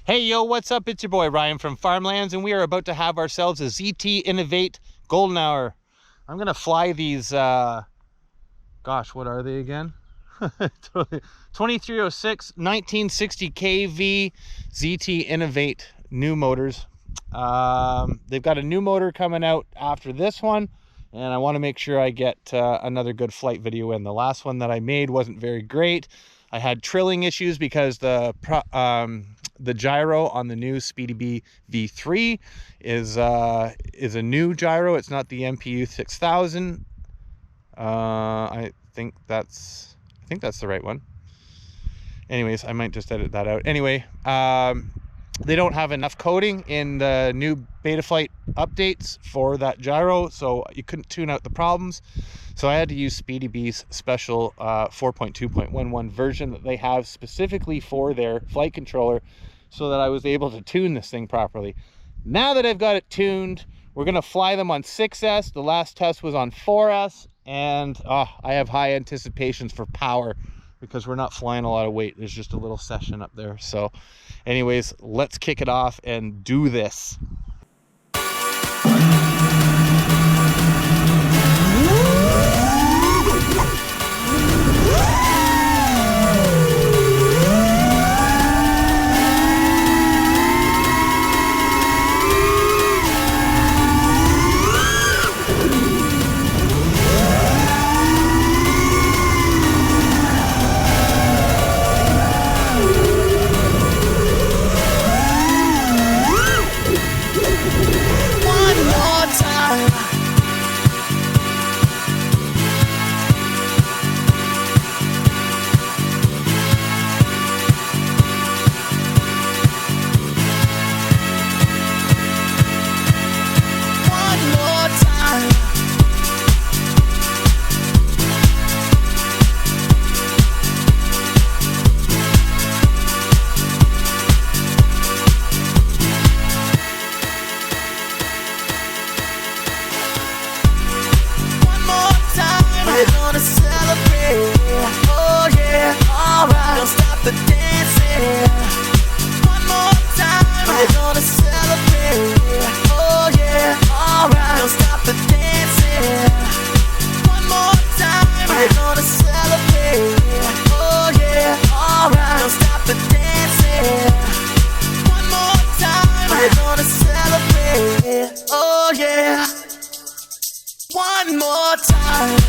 Hey, yo, what's up? It's your boy Ryan from Farmlands, and we are about to have ourselves a ZT Innovate Golden Hour. I'm going to fly these, gosh, what are they again? 2306 1960 kV ZT Innovate new motors. They've got a new motor coming out after this one, and I want to make sure I get another good flight video in. The last one that I made wasn't very great. I had trilling issues because the gyro on the new Speedy V2 is a new gyro. It's not the MPU 6000. I think that's the right one. Anyways, I might just edit that out. Anyway, they don't have enough coding in the new Betaflight updates for that gyro, so you couldn't tune out the problems. So I had to use Speedy B's special 4.2.11 version that they have specifically for their flight controller, so that I was able to tune this thing properly. Now that I've got it tuned, we're gonna fly them on 6S. The last test was on 4S, and I have high anticipations for power because we're not flying a lot of weight. There's just a little session up there. So anyways, let's kick it off and do this. One more time.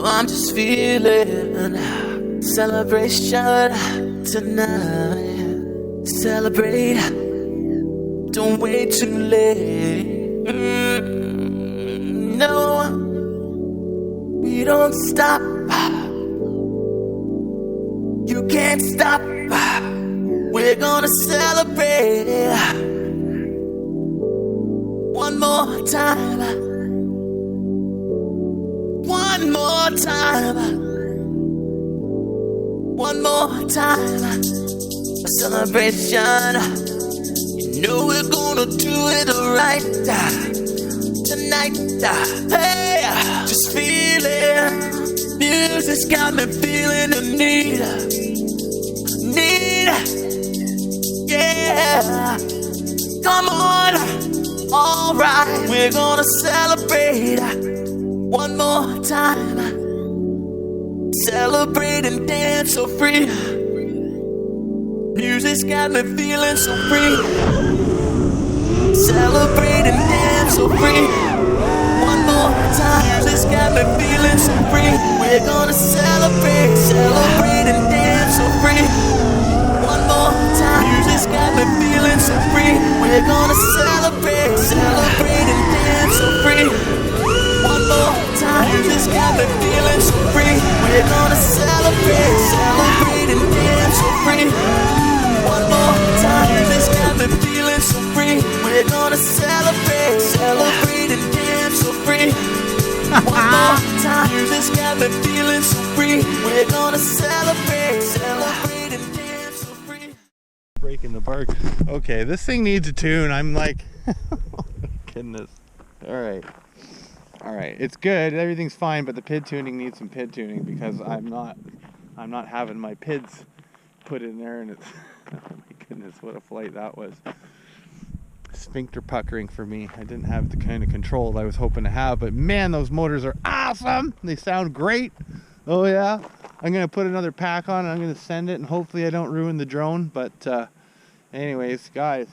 I'm just feeling celebration tonight. Celebrate, don't wait too late. No, we don't stop. You can't stop. We're gonna celebrate one more time. One more time. One more time. A celebration. You know we're gonna do it right tonight. Hey, just feeling. Music's got me feeling the need. Yeah. Come on. Alright, we're gonna celebrate one more time. Celebrate and dance so free. Music's got me feeling so free. Celebrate and dance so free. One more time. Music's got me feeling so free. We're gonna celebrate. feeling so free. We're gonna celebrate, celebrate and dance so free. One more time, this got me feeling so free. We're gonna celebrate, celebrate and dance so free. One more time, this got me feeling so free. We're gonna celebrate, celebrate and dance so free. Breaking the bark. Okay, this thing needs a tune. I'm like, oh my goodness. All right, it's good. Everything's fine, but the PID tuning needs some PID tuning because I'm not having my PIDs put in there, and it's oh my goodness, what a flight that was. Sphincter puckering for me. I didn't have the kind of control I was hoping to have, but man, those motors are awesome. They sound great. Oh yeah, I'm gonna put another pack on and I'm gonna send it, and hopefully I don't ruin the drone. But anyways, guys,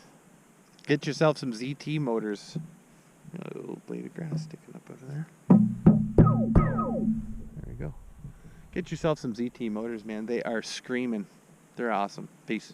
get yourself some ZT motors. A little blade of grass sticking up out of there. There we go. Get yourself some ZT motors, man. They are screaming. They're awesome. Peace.